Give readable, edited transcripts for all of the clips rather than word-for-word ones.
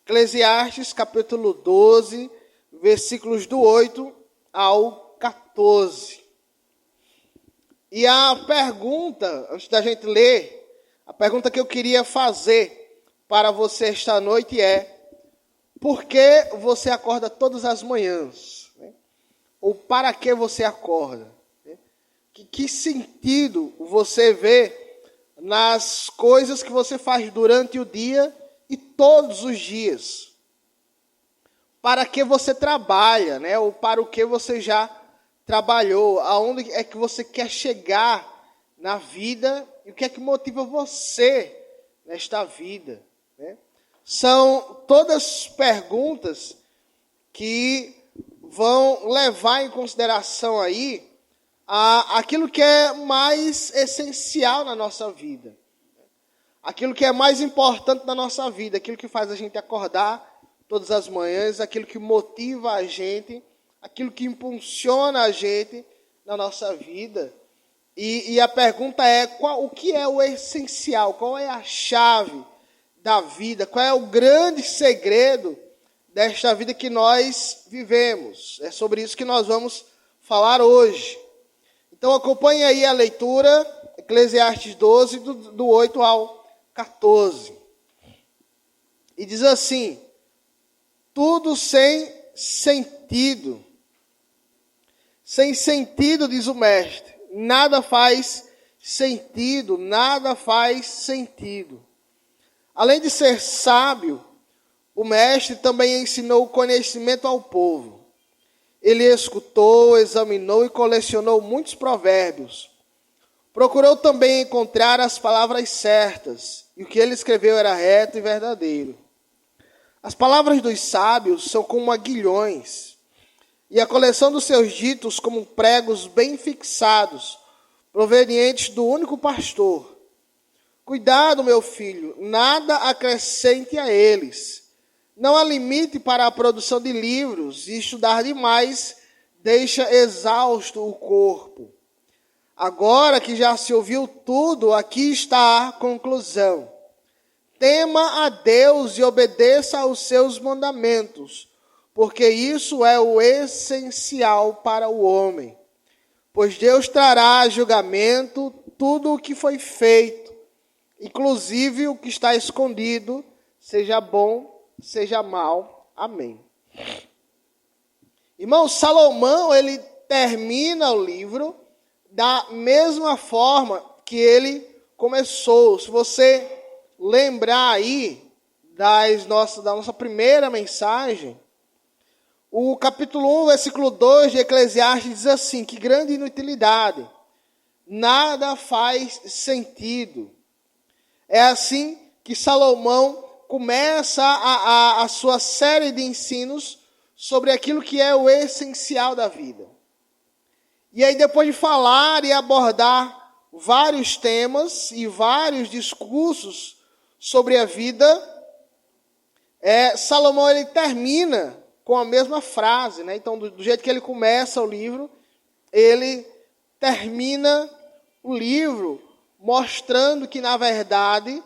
Eclesiastes, capítulo 12, versículos do 8 ao 14. E a pergunta, antes da gente ler, a pergunta que eu queria fazer para você esta noite é: por que você acorda todas as manhãs? Ou para que você acorda? Que sentido você vê nas coisas que você faz durante o dia e todos os dias? Para que você trabalha, né? Ou para o que você já trabalhou? Aonde é que você quer chegar na vida? E o que é que motiva você nesta vida, né? São todas perguntas que vão levar em consideração aí aquilo que é mais essencial na nossa vida. Aquilo que é mais importante na nossa vida, aquilo que faz a gente acordar todas as manhãs, aquilo que motiva a gente, aquilo que impulsiona a gente na nossa vida. E a pergunta é: o que é o essencial? Qual é a chave da vida? Qual é o grande segredo desta vida que nós vivemos? É sobre isso que nós vamos falar hoje. Então acompanhe aí a leitura, Eclesiastes 12, do 8 ao 14. E diz assim: tudo sem sentido. Sem sentido, diz o mestre. Nada faz sentido, nada faz sentido. Além de ser sábio, o mestre também ensinou o conhecimento ao povo. Ele escutou, examinou e colecionou muitos provérbios. Procurou também encontrar as palavras certas, e o que ele escreveu era reto e verdadeiro. As palavras dos sábios são como aguilhões, e a coleção dos seus ditos como pregos bem fixados, provenientes do único pastor. Cuidado, meu filho, nada acrescente a eles. Não há limite para a produção de livros, e estudar demais deixa exausto o corpo. Agora que já se ouviu tudo, aqui está a conclusão. Tema a Deus e obedeça aos seus mandamentos, porque isso é o essencial para o homem. Pois Deus trará a julgamento tudo o que foi feito, inclusive o que está escondido, seja bom, seja mal. Amém. Irmão, Salomão, ele termina o livro da mesma forma que ele começou. Se você lembrar aí da nossa primeira mensagem, o capítulo 1, versículo 2 de Eclesiastes diz assim: que grande inutilidade, nada faz sentido. É assim que Salomão começa a sua série de ensinos sobre aquilo que é o essencial da vida. E aí, depois de falar e abordar vários temas e vários discursos sobre a vida, Salomão ele termina com a mesma frase, né? Então, do jeito que ele começa o livro, ele termina o livro mostrando que, na verdade,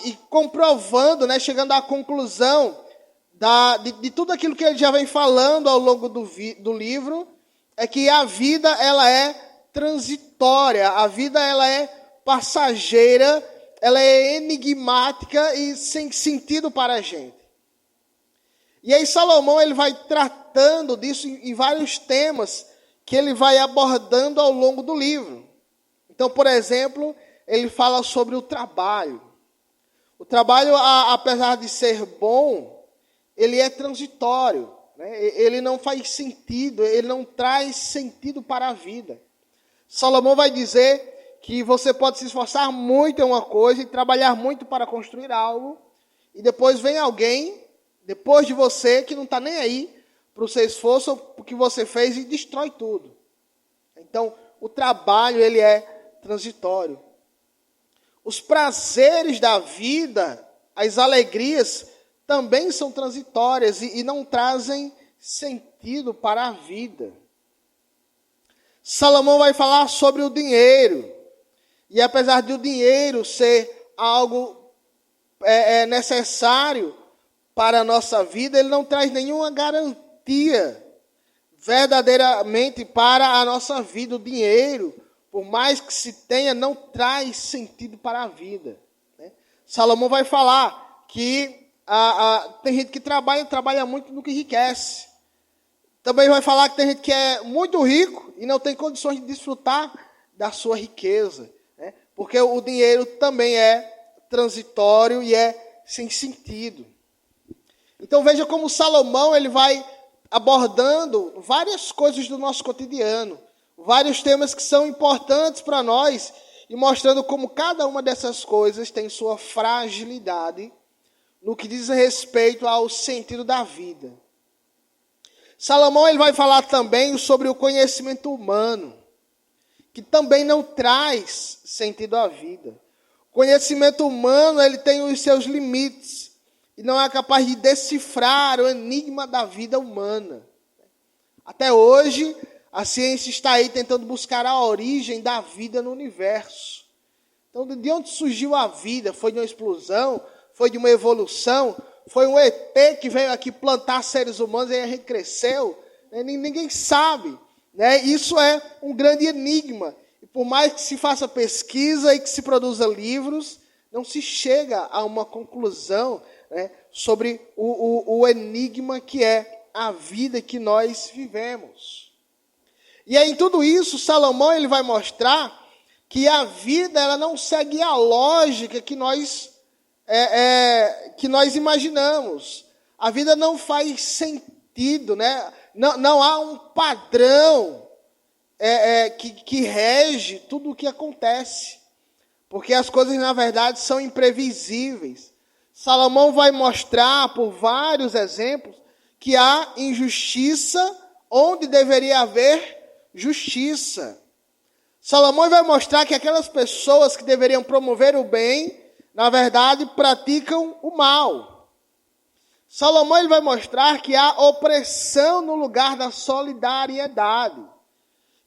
e comprovando, né, chegando à conclusão de tudo aquilo que ele já vem falando ao longo do livro, é que a vida ela é transitória, a vida ela é passageira, ela é enigmática e sem sentido para a gente. E aí Salomão ele vai tratando disso em vários temas que ele vai abordando ao longo do livro. Então, por exemplo, ele fala sobre o trabalho. O trabalho, apesar de ser bom, ele é transitório, né? Ele não faz sentido, ele não traz sentido para a vida. Salomão vai dizer que você pode se esforçar muito em uma coisa e trabalhar muito para construir algo, e depois vem alguém, depois de você, que não está nem aí para o seu esforço, para o que você fez, e destrói tudo. Então, o trabalho ele é transitório. Os prazeres da vida, as alegrias, também são transitórias e não trazem sentido para a vida. Salomão vai falar sobre o dinheiro. E apesar de o dinheiro ser algo necessário para a nossa vida, ele não traz nenhuma garantia verdadeiramente para a nossa vida. O dinheiro, por mais que se tenha, não traz sentido para a vida. Né? Salomão vai falar que tem gente que trabalha muito no que enriquece. Também vai falar que tem gente que é muito rico e não tem condições de desfrutar da sua riqueza. Né? Porque o dinheiro também é transitório e é sem sentido. Então veja como Salomão ele vai abordando várias coisas do nosso cotidiano, vários temas que são importantes para nós e mostrando como cada uma dessas coisas tem sua fragilidade no que diz respeito ao sentido da vida. Salomão ele vai falar também sobre o conhecimento humano, que também não traz sentido à vida. O conhecimento humano ele tem os seus limites e não é capaz de decifrar o enigma da vida humana. Até hoje, a ciência está aí tentando buscar a origem da vida no universo. Então, de onde surgiu a vida? Foi de uma explosão? Foi de uma evolução? Foi um ET que veio aqui plantar seres humanos e aí a gente cresceu? Ninguém sabe. Né? Isso é um grande enigma. E por mais que se faça pesquisa e que se produza livros, não se chega a uma conclusão, né, sobre o enigma que é a vida que nós vivemos. E aí, em tudo isso, Salomão ele vai mostrar que a vida ela não segue a lógica que nós imaginamos. A vida não faz sentido, né? Não há um padrão que rege tudo o que acontece. Porque as coisas, na verdade, são imprevisíveis. Salomão vai mostrar, por vários exemplos, que há injustiça onde deveria haver justiça. Salomão vai mostrar que aquelas pessoas que deveriam promover o bem, na verdade, praticam o mal. Salomão ele vai mostrar que há opressão no lugar da solidariedade.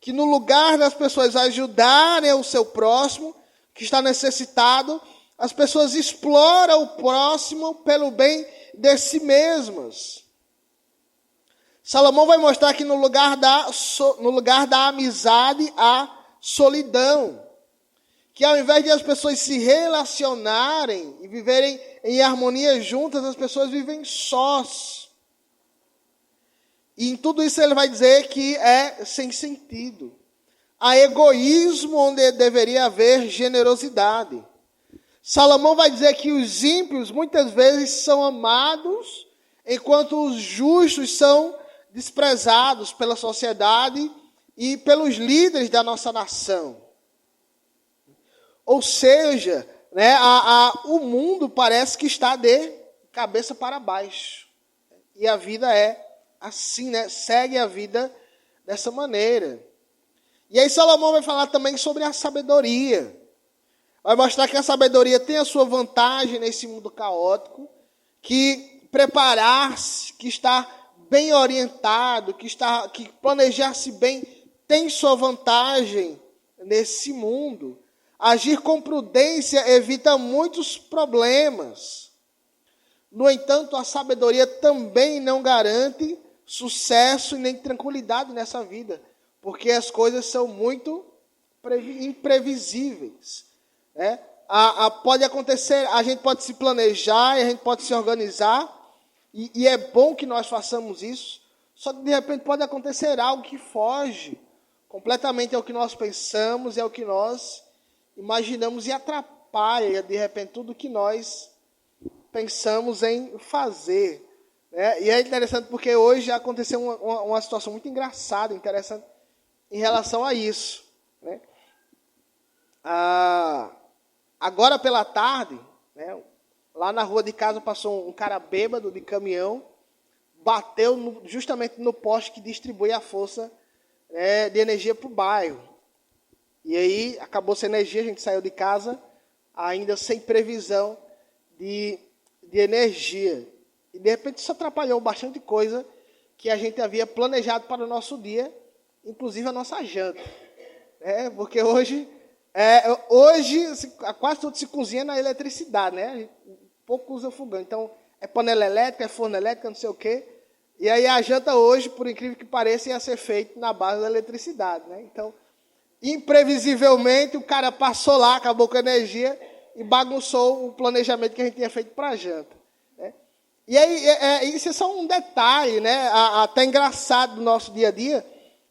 Que no lugar das pessoas ajudarem o seu próximo, que está necessitado, as pessoas exploram o próximo pelo bem de si mesmas. Salomão vai mostrar que no lugar da amizade há solidão. Que ao invés de as pessoas se relacionarem e viverem em harmonia juntas, as pessoas vivem sós. E em tudo isso ele vai dizer que é sem sentido. Há egoísmo onde deveria haver generosidade. Salomão vai dizer que os ímpios muitas vezes são amados, enquanto os justos são desprezados pela sociedade e pelos líderes da nossa nação. Ou seja, né, o mundo parece que está de cabeça para baixo. E a vida é assim, né? Segue a vida dessa maneira. E aí Salomão vai falar também sobre a sabedoria. Vai mostrar que a sabedoria tem a sua vantagem nesse mundo caótico, que preparar-se, que estar bem orientado, que planejar-se bem tem sua vantagem nesse mundo. Agir com prudência evita muitos problemas. No entanto, a sabedoria também não garante sucesso e nem tranquilidade nessa vida, porque as coisas são muito imprevisíveis. Né? Pode acontecer, a gente pode se planejar, a gente pode se organizar, e é bom que nós façamos isso, só que de repente pode acontecer algo que foge completamente ao que nós pensamos e ao que nós imaginamos e atrapalha, de repente, tudo que nós pensamos em fazer. Né? E é interessante porque hoje já aconteceu uma situação muito engraçada, interessante, em relação a isso. Né? Agora pela tarde, né, lá na rua de casa passou um cara bêbado de caminhão, bateu justamente no poste que distribui a força de energia para o bairro. E aí acabou sem energia, a gente saiu de casa ainda sem previsão de energia. E de repente isso atrapalhou bastante coisa que a gente havia planejado para o nosso dia, inclusive a nossa janta. Porque hoje quase tudo se cozinha na eletricidade, né? A gente pouco usa fogão. Então é panela elétrica, é forno elétrico, não sei o quê. E aí a janta hoje, por incrível que pareça, ia ser feita na base da eletricidade, né? Então, imprevisivelmente, o cara passou lá, acabou com a energia e bagunçou o planejamento que a gente tinha feito para a janta, né? E aí, isso é só um detalhe, né? Até engraçado do nosso dia a dia,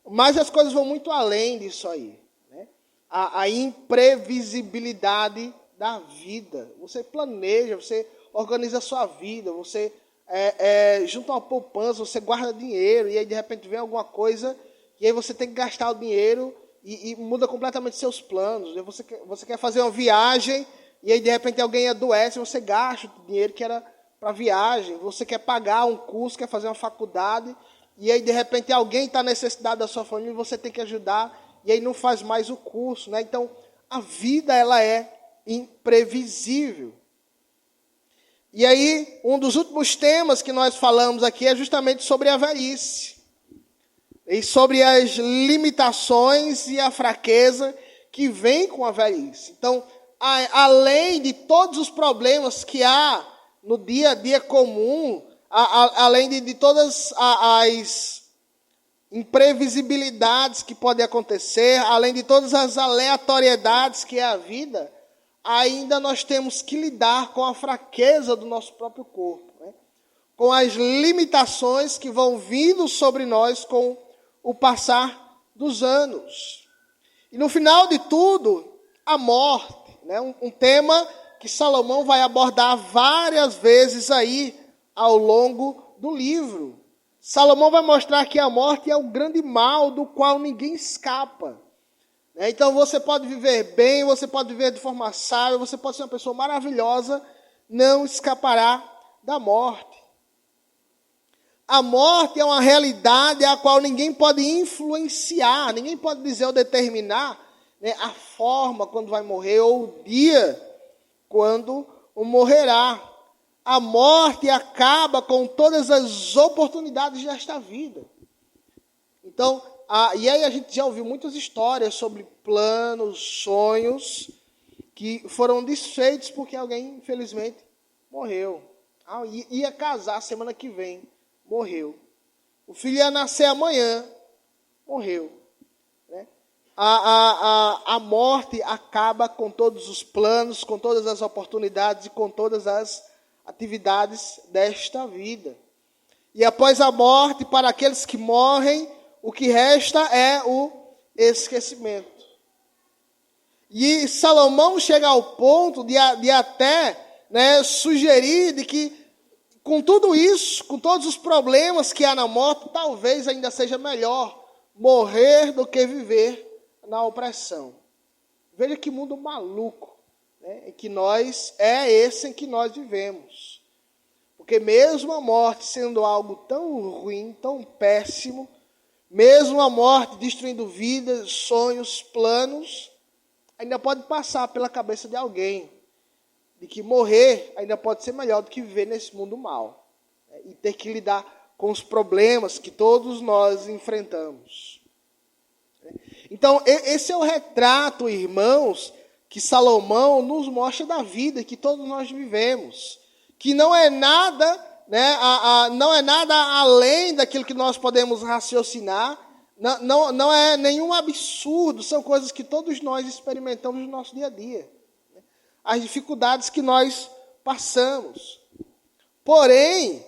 mas as coisas vão muito além disso aí, né? A imprevisibilidade da vida. Você planeja, você organiza a sua vida, você junta uma poupança, você guarda dinheiro, e aí de repente vem alguma coisa, e aí você tem que gastar o dinheiro e muda completamente seus planos. Você quer fazer uma viagem, e aí de repente alguém adoece, você gasta o dinheiro que era para viagem. Você quer pagar um curso, quer fazer uma faculdade, e aí de repente alguém está necessitado da sua família, e você tem que ajudar, e aí não faz mais o curso, né? Então, a vida, ela é imprevisível. E aí, um dos últimos temas que nós falamos aqui é justamente sobre a velhice. E sobre as limitações e a fraqueza que vem com a velhice. Então, além de todos os problemas que há no dia a dia comum, além de todas as imprevisibilidades que podem acontecer, além de todas as aleatoriedades que é a vida, ainda nós temos que lidar com a fraqueza do nosso próprio corpo, né? Com as limitações que vão vindo sobre nós com o passar dos anos. E no final de tudo, a morte, né? Um tema que Salomão vai abordar várias vezes aí ao longo do livro. Salomão vai mostrar que a morte é o grande mal do qual ninguém escapa. Então você pode viver bem, você pode viver de forma sábia, você pode ser uma pessoa maravilhosa, não escapará da morte. A morte é uma realidade a qual ninguém pode influenciar, ninguém pode dizer ou determinar, né, a forma quando vai morrer ou o dia quando morrerá. A morte acaba com todas as oportunidades desta vida. Então, e aí a gente já ouviu muitas histórias sobre planos, sonhos que foram desfeitos porque alguém, infelizmente, morreu. Ia casar semana que vem, morreu. O filho ia nascer amanhã, morreu. Né? A morte acaba com todos os planos, com todas as oportunidades e com todas as atividades desta vida. E após a morte, para aqueles que morrem, o que resta é o esquecimento. E Salomão chega ao ponto de até, né, sugerir de que, com tudo isso, com todos os problemas que há na morte, talvez ainda seja melhor morrer do que viver na opressão. Veja que mundo maluco, né, em que esse em que nós vivemos. Porque mesmo a morte sendo algo tão ruim, tão péssimo, mesmo a morte destruindo vidas, sonhos, planos, ainda pode passar pela cabeça de alguém de que morrer ainda pode ser melhor do que viver nesse mundo mal, né, e ter que lidar com os problemas que todos nós enfrentamos. Então, esse é o retrato, irmãos, que Salomão nos mostra da vida que todos nós vivemos, que não é nada, né, não é nada além daquilo que nós podemos raciocinar, não é nenhum absurdo, são coisas que todos nós experimentamos no nosso dia a dia, né? As dificuldades que nós passamos. Porém,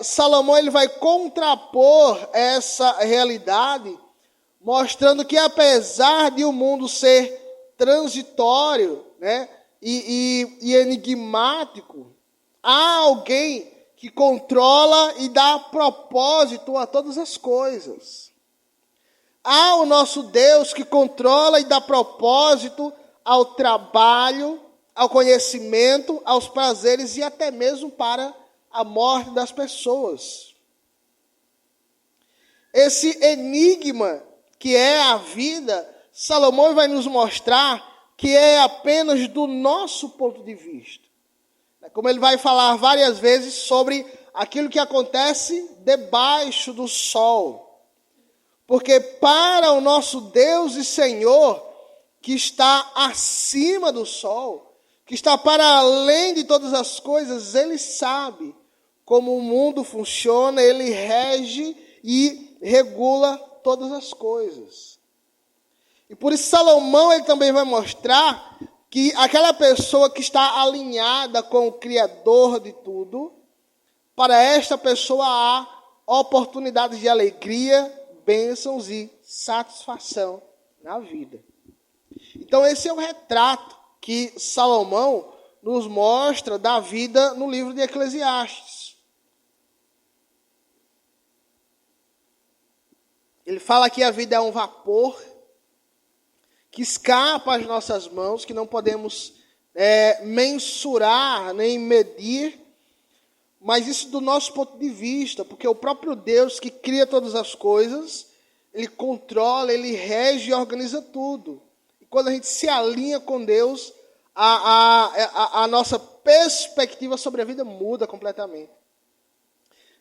Salomão ele vai contrapor essa realidade, mostrando que apesar de o mundo ser transitório, né, e enigmático, há alguém que controla e dá propósito a todas as coisas. Há o nosso Deus que controla e dá propósito ao trabalho, ao conhecimento, aos prazeres e até mesmo para a morte das pessoas. Esse enigma que é a vida, Salomão vai nos mostrar que é apenas do nosso ponto de vista. Como ele vai falar várias vezes sobre aquilo que acontece debaixo do sol. Porque para o nosso Deus e Senhor, que está acima do sol, que está para além de todas as coisas, Ele sabe como o mundo funciona, ele rege e regula todas as coisas. E por isso Salomão ele também vai mostrar que aquela pessoa que está alinhada com o Criador de tudo, para esta pessoa há oportunidades de alegria, bênçãos e satisfação na vida. Então esse é o retrato que Salomão nos mostra da vida no livro de Eclesiastes. Ele fala que a vida é um vapor que escapa às nossas mãos, que não podemos mensurar nem medir, mas isso do nosso ponto de vista, porque o próprio Deus que cria todas as coisas, ele controla, ele rege e organiza tudo. E quando a gente se alinha com Deus, a nossa perspectiva sobre a vida muda completamente.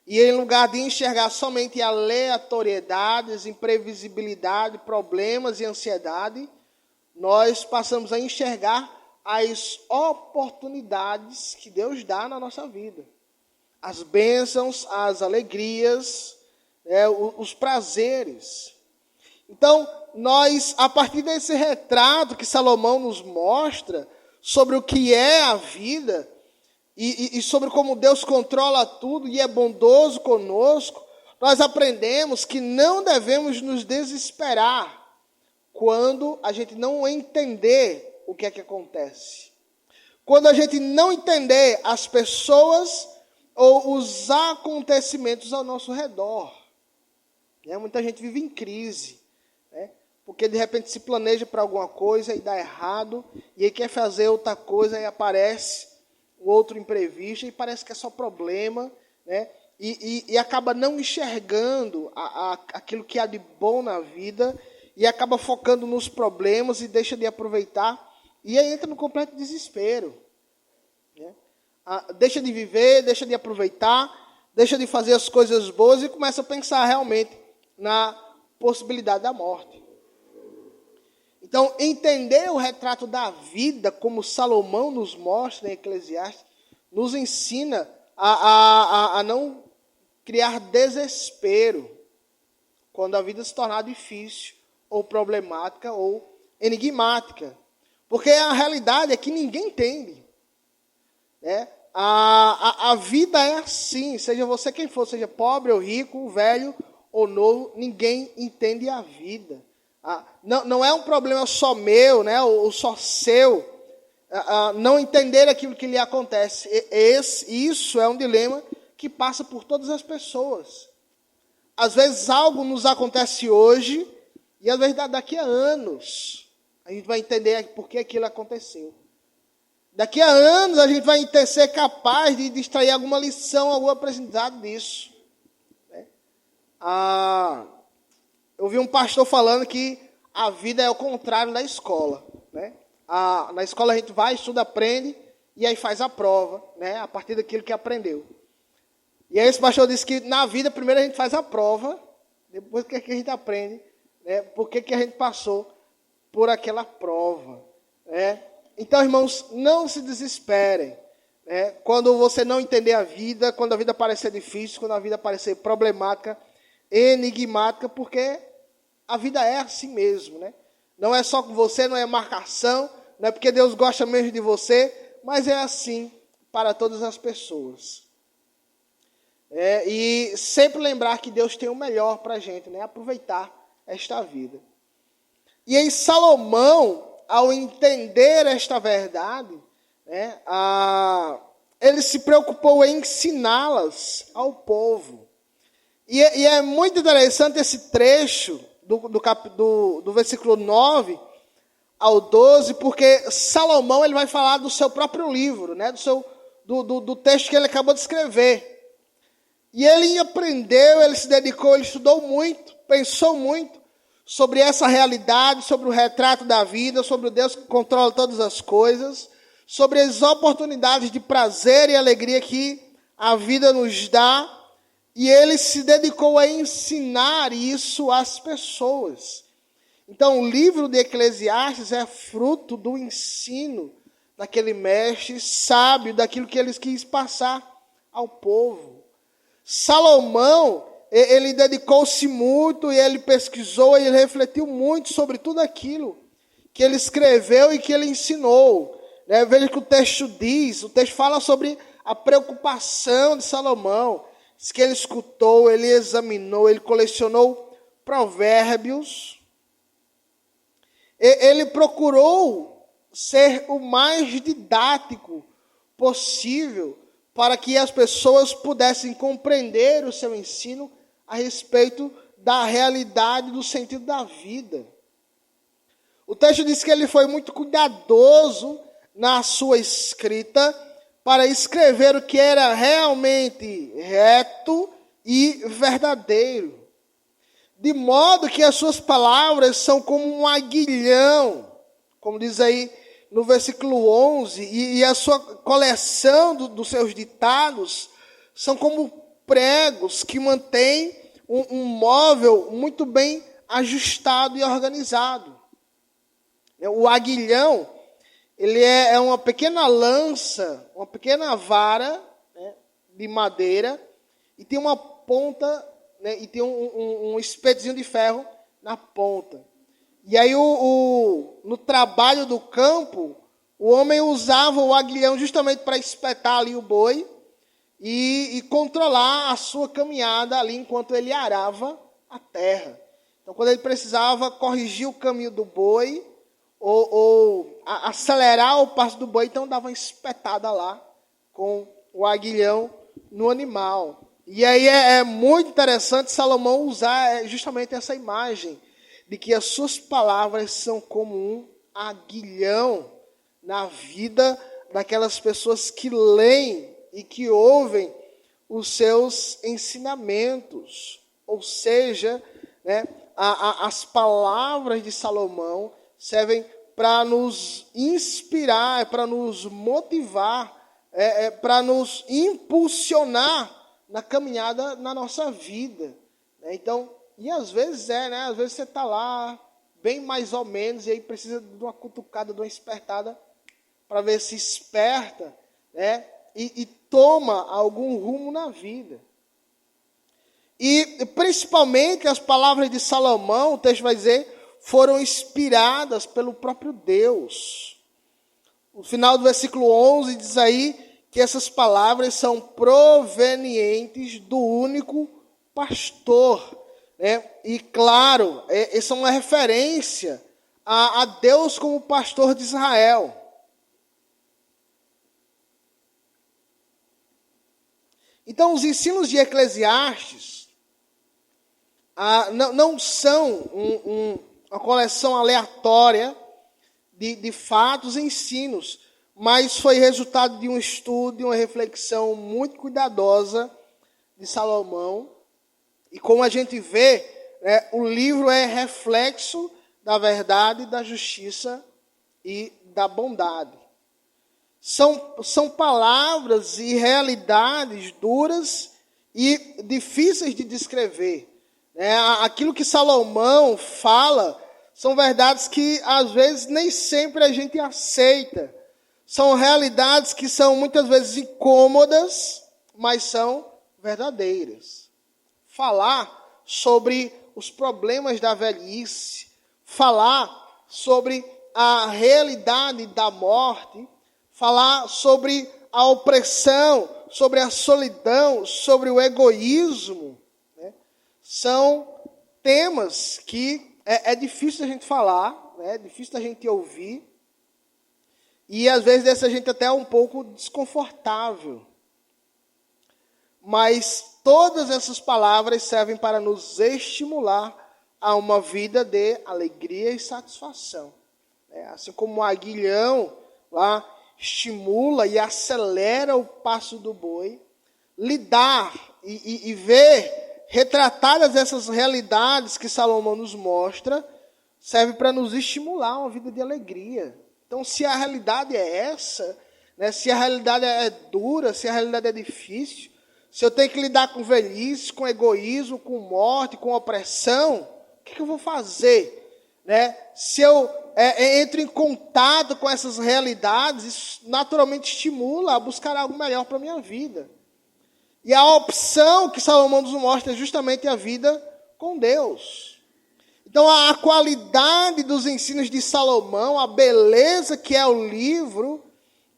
E em lugar de enxergar somente aleatoriedades, imprevisibilidade, problemas e ansiedade, nós passamos a enxergar as oportunidades que Deus dá na nossa vida. As bênçãos, as alegrias, os prazeres. Então, nós, a partir desse retrato que Salomão nos mostra sobre o que é a vida e sobre como Deus controla tudo e é bondoso conosco, nós aprendemos que não devemos nos desesperar quando a gente não entender o que é que acontece. Quando a gente não entender as pessoas ou os acontecimentos ao nosso redor. Muita gente vive em crise, porque de repente se planeja para alguma coisa e dá errado, e aí quer fazer outra coisa e aparece outro imprevisto, e parece que é só problema, e acaba não enxergando aquilo que há de bom na vida, e acaba focando nos problemas e deixa de aproveitar, e aí entra no completo desespero. Deixa de viver, deixa de aproveitar, deixa de fazer as coisas boas e começa a pensar realmente na possibilidade da morte. Então, entender o retrato da vida, como Salomão nos mostra em Eclesiastes, nos ensina a não criar desespero quando a vida se tornar difícil, ou problemática, ou enigmática. Porque a realidade é que ninguém entende. A vida é assim, seja você quem for, seja pobre ou rico, velho ou novo, ninguém entende a vida. Não é um problema só meu, ou só seu, não entender aquilo que lhe acontece. Isso é um dilema que passa por todas as pessoas. Às vezes algo nos acontece hoje, e às vezes daqui a anos, a gente vai entender por que aquilo aconteceu. Daqui a anos a gente vai ser capaz de extrair alguma lição, algum aprendizado disso. Eu vi um pastor falando que a vida é o contrário da escola. Na escola a gente vai, estuda, aprende, e aí faz a prova, a partir daquilo que aprendeu. E aí esse pastor disse que na vida primeiro a gente faz a prova, depois que a gente aprende, por que a gente passou por aquela prova. Então, irmãos, não se desesperem. Quando você não entender a vida, quando a vida parecer difícil, quando a vida parecer problemática, enigmática, porque a vida é assim mesmo. Não é só com você, não é marcação, não é porque Deus gosta mesmo de você, mas é assim para todas as pessoas. E sempre lembrar que Deus tem o melhor para a gente, aproveitar esta vida. E aí Salomão, ao entender esta verdade, ele se preocupou em ensiná-las ao povo. E é muito interessante esse trecho do versículo 9 ao 12, porque Salomão ele vai falar do seu próprio livro, do texto que ele acabou de escrever. E ele aprendeu, ele se dedicou, ele estudou muito, pensou muito sobre essa realidade, sobre o retrato da vida, sobre o Deus que controla todas as coisas, sobre as oportunidades de prazer e alegria que a vida nos dá, e ele se dedicou a ensinar isso às pessoas. Então, o livro de Eclesiastes é fruto do ensino daquele mestre sábio, daquilo que ele quis passar ao povo. Salomão, ele dedicou-se muito e ele pesquisou e ele refletiu muito sobre tudo aquilo que ele escreveu e que ele ensinou. Veja que o texto fala sobre a preocupação de Salomão. Diz que ele escutou, ele examinou, ele colecionou provérbios. Ele procurou ser o mais didático possível para que as pessoas pudessem compreender o seu ensino a respeito da realidade, do sentido da vida. O texto diz que ele foi muito cuidadoso na sua escrita para escrever o que era realmente reto e verdadeiro. De modo que as suas palavras são como um aguilhão, como diz aí no versículo 11, e a sua coleção dos seus ditados são como pregos que mantêm um móvel muito bem ajustado e organizado. O aguilhão, ele é uma pequena lança, uma pequena vara, de madeira, e tem uma ponta, e tem um espetinho de ferro na ponta. E aí, no trabalho do campo, o homem usava o aguilhão justamente para espetar ali o boi e controlar a sua caminhada ali enquanto ele arava a terra. Então, quando ele precisava corrigir o caminho do boi ou acelerar o passo do boi, então dava uma espetada lá com o aguilhão no animal. E aí é muito interessante Salomão usar justamente essa imagem de que as suas palavras são como um aguilhão na vida daquelas pessoas que leem e que ouvem os seus ensinamentos. Ou seja, as palavras de Salomão servem para nos inspirar, para nos motivar, para nos impulsionar na caminhada na nossa vida. Então, e às vezes às vezes você está lá, bem mais ou menos, e aí precisa de uma cutucada, de uma espertada, para ver se esperta, e toma algum rumo na vida. E principalmente as palavras de Salomão, o texto vai dizer, foram inspiradas pelo próprio Deus. O final do versículo 11 diz aí que essas palavras são provenientes do único pastor. E claro, essa é uma referência a Deus como pastor de Israel. Então, os ensinos de Eclesiastes não são uma coleção aleatória de fatos e ensinos, mas foi resultado de um estudo, de uma reflexão muito cuidadosa de Salomão. E como a gente vê, o livro é reflexo da verdade, da justiça e da bondade. São palavras e realidades duras e difíceis de descrever. Aquilo que Salomão fala são verdades que, às vezes, nem sempre a gente aceita. São realidades que são, muitas vezes, incômodas, mas são verdadeiras. Falar sobre os problemas da velhice, falar sobre a realidade da morte, falar sobre a opressão, sobre a solidão, sobre o egoísmo, são temas que é difícil a gente falar, é difícil a gente ouvir, e às vezes deixa a gente até um pouco desconfortável. Mas todas essas palavras servem para nos estimular a uma vida de alegria e satisfação. Assim como o aguilhão lá estimula e acelera o passo do boi, lidar e ver retratadas essas realidades que Salomão nos mostra, serve para nos estimular a uma vida de alegria. Então, se a realidade é essa, se a realidade é dura, se a realidade é difícil, se eu tenho que lidar com velhice, com egoísmo, com morte, com opressão, o que eu vou fazer? Se eu entro em contato com essas realidades, isso naturalmente estimula a buscar algo melhor para a minha vida. E a opção que Salomão nos mostra é justamente a vida com Deus. Então, a qualidade dos ensinos de Salomão, a beleza que é o livro,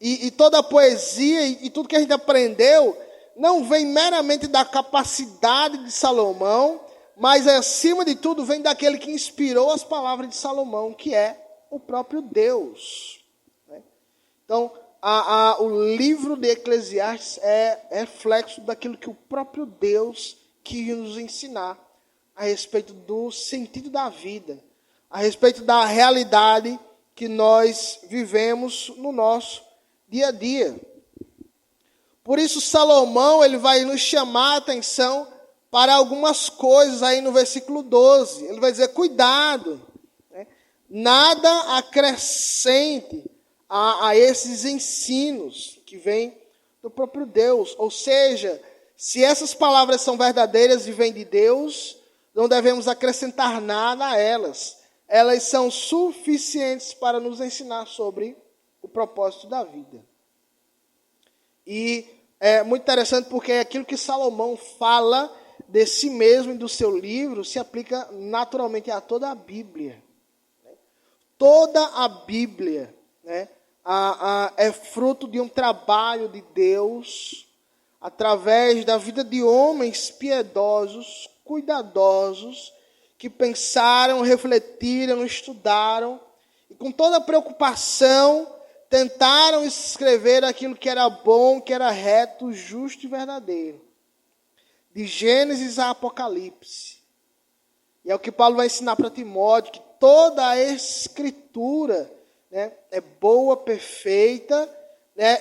e toda a poesia e tudo que a gente aprendeu, não vem meramente da capacidade de Salomão, mas, acima de tudo, vem daquele que inspirou as palavras de Salomão, que é o próprio Deus. Então, o livro de Eclesiastes é reflexo daquilo que o próprio Deus quis nos ensinar a respeito do sentido da vida, a respeito da realidade que nós vivemos no nosso dia a dia. Por isso, Salomão ele vai nos chamar a atenção para algumas coisas aí no versículo 12. Ele vai dizer, cuidado, nada acrescente a esses ensinos que vêm do próprio Deus. Ou seja, se essas palavras são verdadeiras e vêm de Deus, não devemos acrescentar nada a elas. Elas são suficientes para nos ensinar sobre o propósito da vida. E é muito interessante porque aquilo que Salomão fala de si mesmo e do seu livro se aplica naturalmente a toda a Bíblia. Toda a Bíblia, é fruto de um trabalho de Deus através da vida de homens piedosos, cuidadosos, que pensaram, refletiram, estudaram e com toda a preocupação tentaram escrever aquilo que era bom, que era reto, justo e verdadeiro. De Gênesis a Apocalipse. E é o que Paulo vai ensinar para Timóteo, que toda a Escritura é boa, perfeita,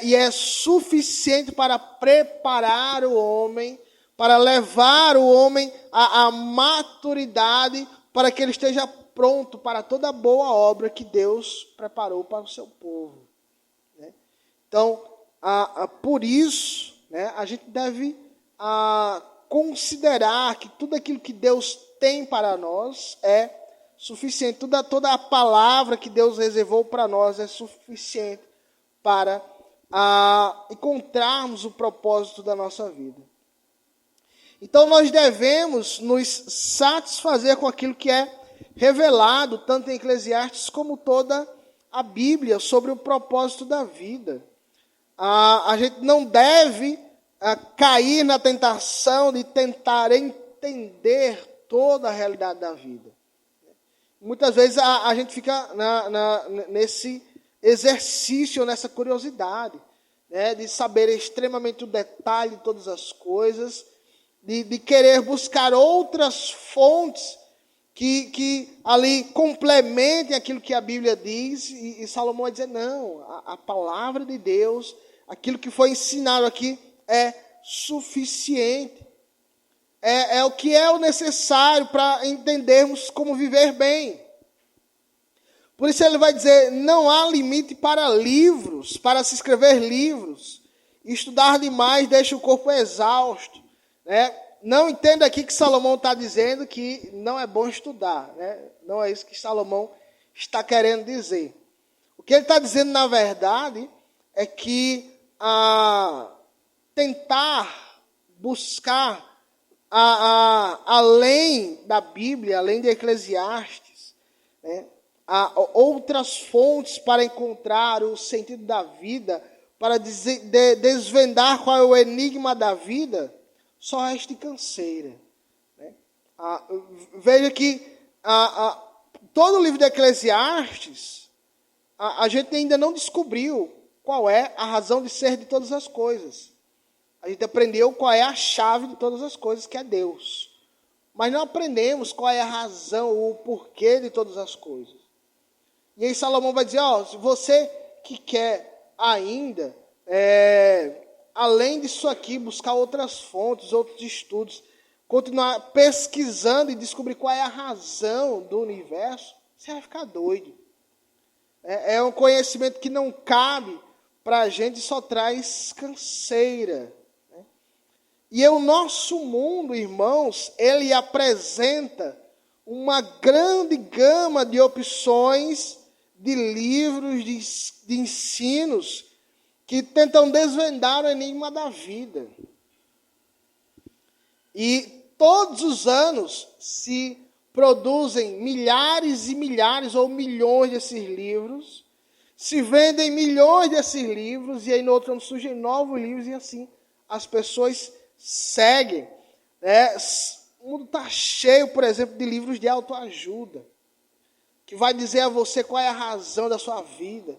e é suficiente para preparar o homem, para levar o homem à maturidade, para que ele esteja pronto para toda boa obra que Deus preparou para o seu povo. Então, por isso, a gente deve considerar que tudo aquilo que Deus tem para nós é suficiente. Toda a palavra que Deus reservou para nós é suficiente para encontrarmos o propósito da nossa vida. Então, nós devemos nos satisfazer com aquilo que é revelado, tanto em Eclesiastes como toda a Bíblia, sobre o propósito da vida. A gente não deve cair na tentação de tentar entender toda a realidade da vida. Muitas vezes a gente fica nesse exercício, nessa curiosidade, de saber extremamente o detalhe de todas as coisas, de querer buscar outras fontes que ali complementem aquilo que a Bíblia diz, e Salomão vai dizer, não, a palavra de Deus, aquilo que foi ensinado aqui é suficiente. É o que é o necessário para entendermos como viver bem. Por isso ele vai dizer, não há limite para livros, para se escrever livros. Estudar demais deixa o corpo exausto. Não entenda aqui que Salomão está dizendo que não é bom estudar. Não é isso que Salomão está querendo dizer. O que ele está dizendo, na verdade, é que tentar buscar além da Bíblia, além de Eclesiastes, há outras fontes para encontrar o sentido da vida, para desvendar qual é o enigma da vida, só resta canseira. Veja que todo o livro de Eclesiastes, a gente ainda não descobriu qual é a razão de ser de todas as coisas. A gente aprendeu qual é a chave de todas as coisas, que é Deus. Mas não aprendemos qual é a razão, o porquê de todas as coisas. E aí Salomão vai dizer, se você que quer ainda, além disso aqui, buscar outras fontes, outros estudos, continuar pesquisando e descobrir qual é a razão do universo, você vai ficar doido. É um conhecimento que não cabe para a gente, só traz canseira. E o nosso mundo, irmãos, ele apresenta uma grande gama de opções, de livros, de ensinos, que tentam desvendar o enigma da vida. E todos os anos se produzem milhares e milhares ou milhões desses livros, se vendem milhões desses livros, e aí no outro ano surgem novos livros, e assim as pessoas seguem. O mundo está cheio, por exemplo, de livros de autoajuda, que vai dizer a você qual é a razão da sua vida,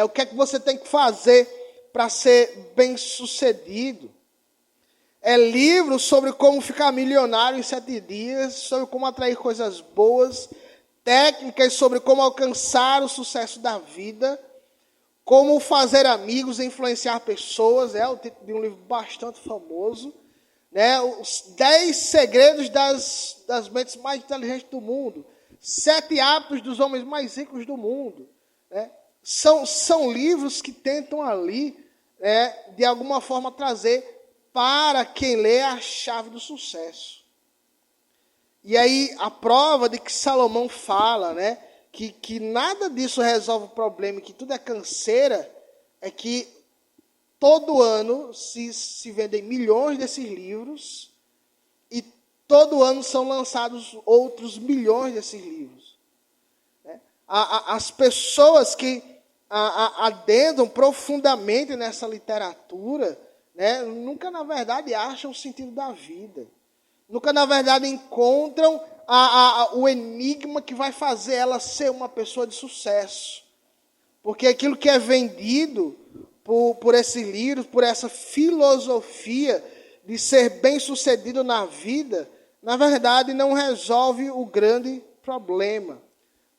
o que é que você tem que fazer para ser bem-sucedido. É livro sobre como ficar milionário em 7 dias, sobre como atrair coisas boas, técnicas sobre como alcançar o sucesso da vida, como fazer amigos e influenciar pessoas, é o título de um livro bastante famoso, os 10 segredos das mentes mais inteligentes do mundo, 7 hábitos dos homens mais ricos do mundo. São livros que tentam ali, de alguma forma, trazer para quem lê a chave do sucesso. E aí, a prova de que Salomão fala, que nada disso resolve o problema, que tudo é canseira, é que todo ano se vendem milhões desses livros e todo ano são lançados outros milhões desses livros. As pessoas que adentram profundamente nessa literatura, nunca, na verdade, acham o sentido da vida. Nunca, na verdade, encontram o enigma que vai fazer ela ser uma pessoa de sucesso. Porque aquilo que é vendido por esses livros, por essa filosofia de ser bem-sucedido na vida, na verdade, não resolve o grande problema.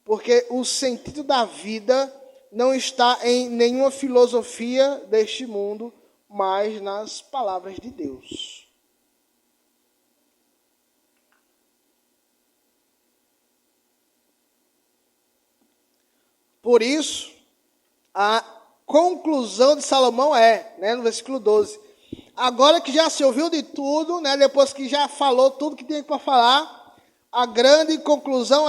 Porque o sentido da vida não está em nenhuma filosofia deste mundo, mas nas palavras de Deus. Por isso, a conclusão de Salomão no versículo 12, agora que já se ouviu de tudo, depois que já falou tudo que tinha para falar, a grande conclusão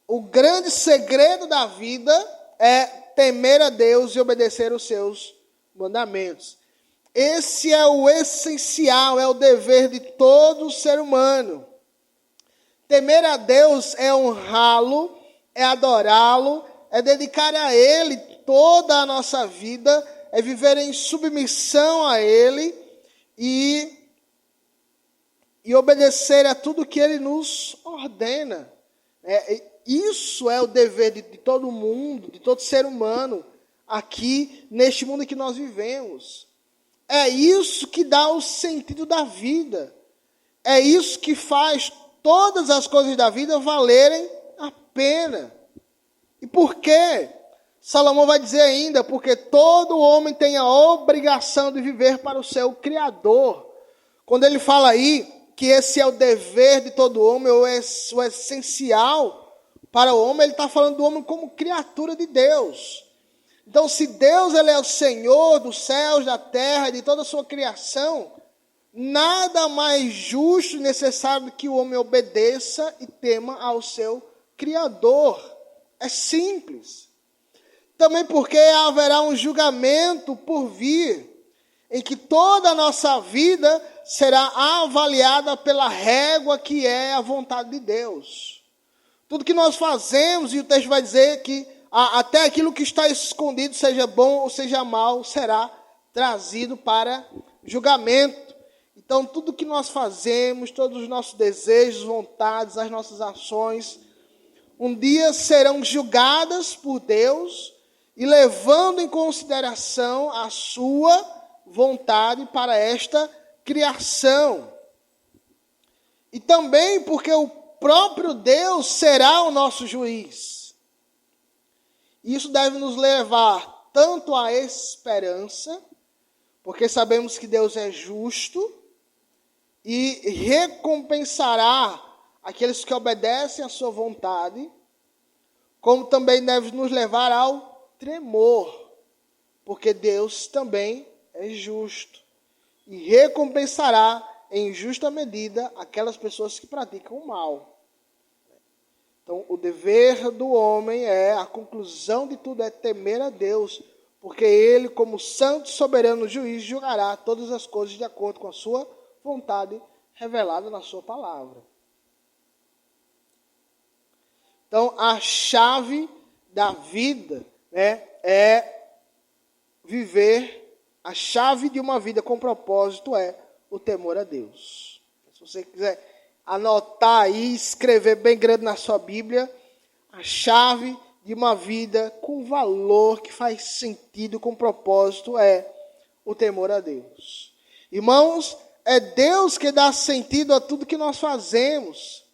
o grande segredo da vida é temer a Deus e obedecer os seus mandamentos. Esse é o essencial, é o dever de todo ser humano. Temer a Deus é honrá-lo, é adorá-lo, é dedicar a Ele toda a nossa vida, é viver em submissão a Ele e obedecer a tudo que Ele nos ordena. Isso é o dever de todo mundo, de todo ser humano, aqui neste mundo em que nós vivemos. É isso que dá o sentido da vida. É isso que faz todas as coisas da vida valerem a pena. E por quê? Salomão vai dizer ainda, porque todo homem tem a obrigação de viver para o seu Criador. Quando ele fala aí que esse é o dever de todo homem, ou é o essencial para o homem, ele está falando do homem como criatura de Deus. Então, se Deus ele é o Senhor dos céus, da terra e de toda a sua criação, nada mais justo e necessário do que o homem obedeça e tema ao seu Criador. É simples. Também porque haverá um julgamento por vir, em que toda a nossa vida será avaliada pela régua que é a vontade de Deus. Tudo que nós fazemos, e o texto vai dizer que até aquilo que está escondido, seja bom ou seja mal, será trazido para julgamento. Então, tudo que nós fazemos, todos os nossos desejos, vontades, as nossas ações, um dia serão julgadas por Deus e levando em consideração a sua vontade para esta criação. E também porque o próprio Deus será o nosso juiz. Isso deve nos levar tanto à esperança, porque sabemos que Deus é justo e recompensará aqueles que obedecem à sua vontade, como também deve nos levar ao tremor, porque Deus também é justo e recompensará em justa medida aquelas pessoas que praticam o mal. Então, o dever do homem a conclusão de tudo é temer a Deus, porque Ele, como santo e soberano juiz, julgará todas as coisas de acordo com a sua vontade revelada na sua palavra. Então, a chave da vida, né, é viver, a chave de uma vida com propósito é o temor a Deus. Se você quiser anotar aí, escrever bem grande na sua Bíblia, a chave de uma vida com valor, que faz sentido, com propósito, é o temor a Deus. Irmãos, é Deus que dá sentido a tudo que nós fazemos.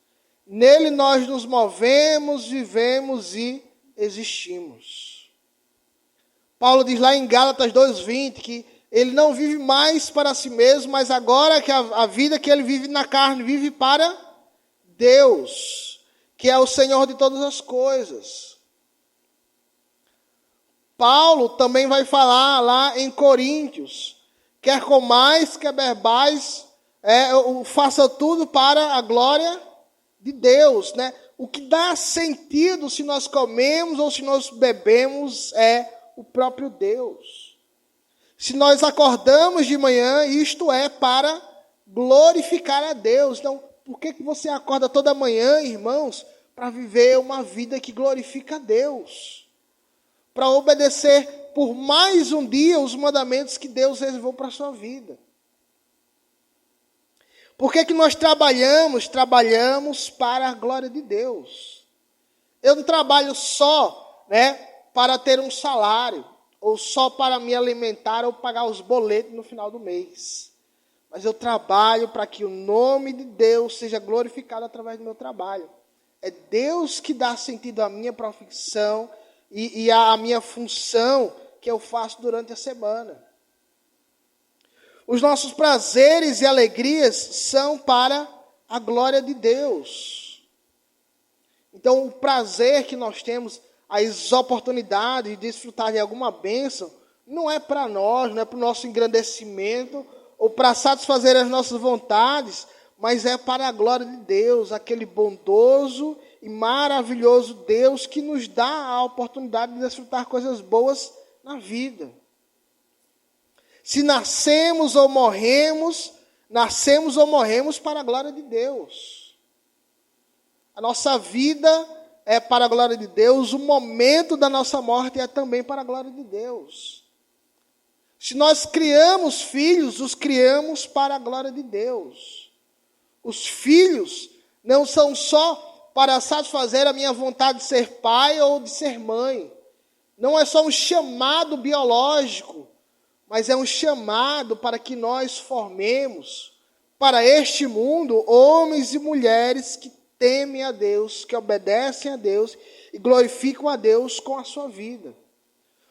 Nele nós nos movemos, vivemos e existimos. Paulo diz lá em Gálatas 2:20 que ele não vive mais para si mesmo, mas agora que a vida que ele vive na carne, vive para Deus, que é o Senhor de todas as coisas. Paulo também vai falar lá em Coríntios, quer comais, quer bebais, faça tudo para a glória de Deus, né? O que dá sentido se nós comemos ou se nós bebemos é o próprio Deus. Se nós acordamos de manhã, isto é para glorificar a Deus. Então, por que você acorda toda manhã, irmãos? Para viver uma vida que glorifica a Deus. Para obedecer por mais um dia os mandamentos que Deus reservou para a sua vida. Por que nós trabalhamos? Trabalhamos para a glória de Deus. Eu não trabalho só, para ter um salário, ou só para me alimentar ou pagar os boletos no final do mês. Mas eu trabalho para que o nome de Deus seja glorificado através do meu trabalho. É Deus que dá sentido à minha profissão e à minha função que eu faço durante a semana. Os nossos prazeres e alegrias são para a glória de Deus. Então, o prazer que nós temos, as oportunidades de desfrutar de alguma bênção, não é para nós, não é para o nosso engrandecimento, ou para satisfazer as nossas vontades, mas é para a glória de Deus, aquele bondoso e maravilhoso Deus que nos dá a oportunidade de desfrutar coisas boas na vida. Se nascemos ou morremos para a glória de Deus. A nossa vida é para a glória de Deus, o momento da nossa morte é também para a glória de Deus. Se nós criamos filhos, os criamos para a glória de Deus. Os filhos não são só para satisfazer a minha vontade de ser pai ou de ser mãe. Não é só um chamado biológico, mas é um chamado para que nós formemos para este mundo homens e mulheres que temem a Deus, que obedecem a Deus e glorificam a Deus com a sua vida.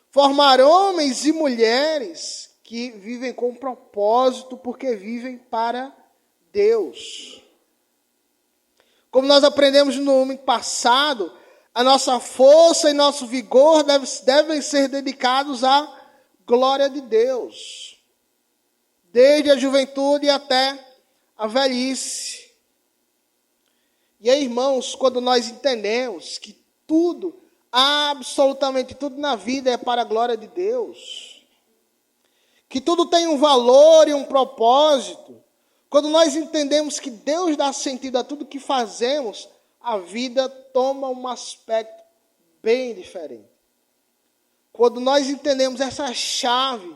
Formar homens e mulheres que vivem com propósito, porque vivem para Deus. Como nós aprendemos no domingo passado, a nossa força e nosso vigor devem ser dedicados à glória de Deus, desde a juventude até a velhice. E aí, irmãos, quando nós entendemos que tudo, absolutamente tudo na vida é para a glória de Deus, que tudo tem um valor e um propósito, quando nós entendemos que Deus dá sentido a tudo que fazemos, a vida toma um aspecto bem diferente. Quando nós entendemos essa chave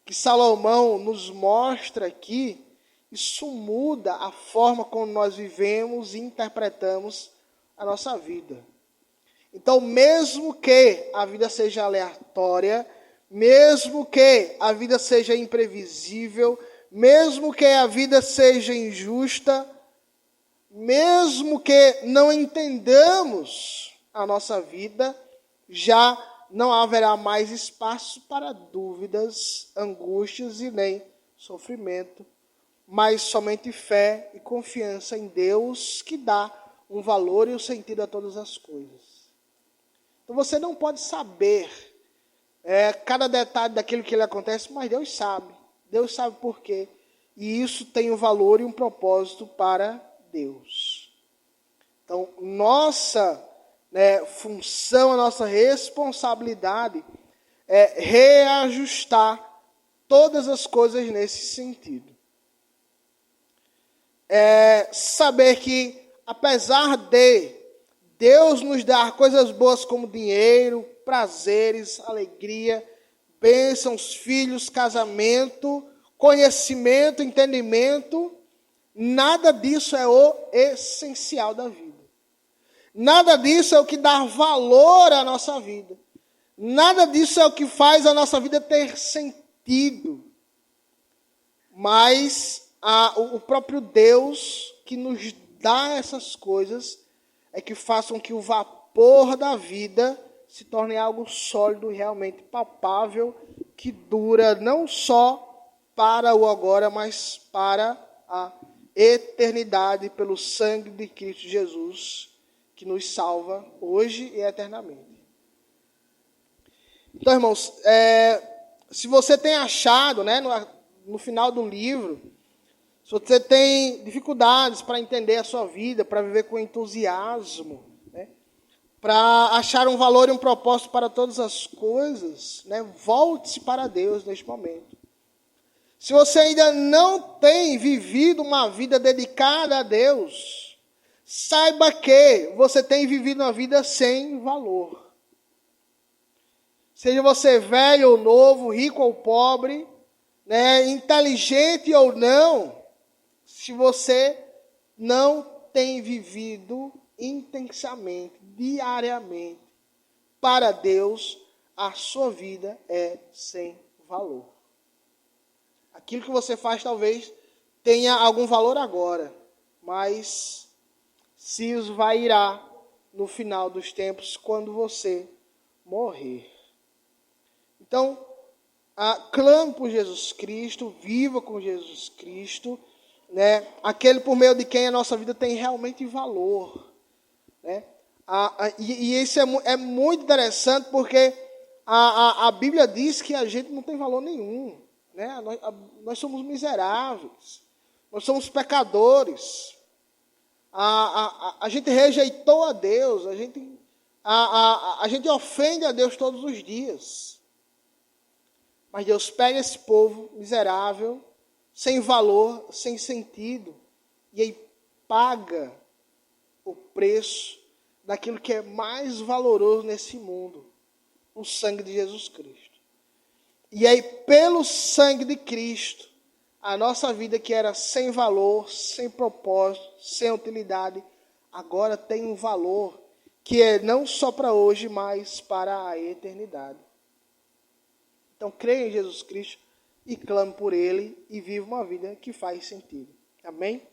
que Salomão nos mostra aqui, isso muda a forma como nós vivemos e interpretamos a nossa vida. Então, mesmo que a vida seja aleatória, mesmo que a vida seja imprevisível, mesmo que a vida seja injusta, mesmo que não entendamos a nossa vida, já não haverá mais espaço para dúvidas, angústias e nem sofrimento, mas somente fé e confiança em Deus que dá um valor e um sentido a todas as coisas. Então você não pode saber cada detalhe daquilo que lhe acontece, mas Deus sabe. Deus sabe por quê. E isso tem um valor e um propósito para Deus. Então, nossa função, a nossa responsabilidade é reajustar todas as coisas nesse sentido. saber que, apesar de Deus nos dar coisas boas como dinheiro, prazeres, alegria, bênçãos, filhos, casamento, conhecimento, entendimento, nada disso é o essencial da vida. Nada disso é o que dá valor à nossa vida. Nada disso é o que faz a nossa vida ter sentido. Mas o próprio Deus que nos dá essas coisas é que façam que o vapor da vida se torne algo sólido e realmente palpável, que dura não só para o agora, mas para a eternidade, pelo sangue de Cristo Jesus, que nos salva hoje e eternamente. Então, irmãos, se você tem achado, né, no final do livro, se você tem dificuldades para entender a sua vida, para viver com entusiasmo, né, para achar um valor e um propósito para todas as coisas, né, volte-se para Deus neste momento. Se você ainda não tem vivido uma vida dedicada a Deus, saiba que você tem vivido uma vida sem valor. Seja você velho ou novo, rico ou pobre, né, inteligente ou não, se você não tem vivido intensamente, diariamente, para Deus, a sua vida é sem valor. Aquilo que você faz talvez tenha algum valor agora, mas se esvairá no final dos tempos, quando você morrer. Então, clame por Jesus Cristo, viva com Jesus Cristo, né? Aquele por meio de quem a nossa vida tem realmente valor, né? E isso é muito interessante, porque a Bíblia diz que a gente não tem valor nenhum, né? Nós somos miseráveis, nós somos pecadores, a gente rejeitou a Deus, a gente ofende a Deus todos os dias. Mas Deus pega esse povo miserável, sem valor, sem sentido, e aí paga o preço daquilo que é mais valoroso nesse mundo, o sangue de Jesus Cristo. E aí, pelo sangue de Cristo, a nossa vida que era sem valor, sem propósito, sem utilidade, agora tem um valor que é não só para hoje, mas para a eternidade. Então, creia em Jesus Cristo e clame por Ele e viva uma vida que faz sentido. Amém?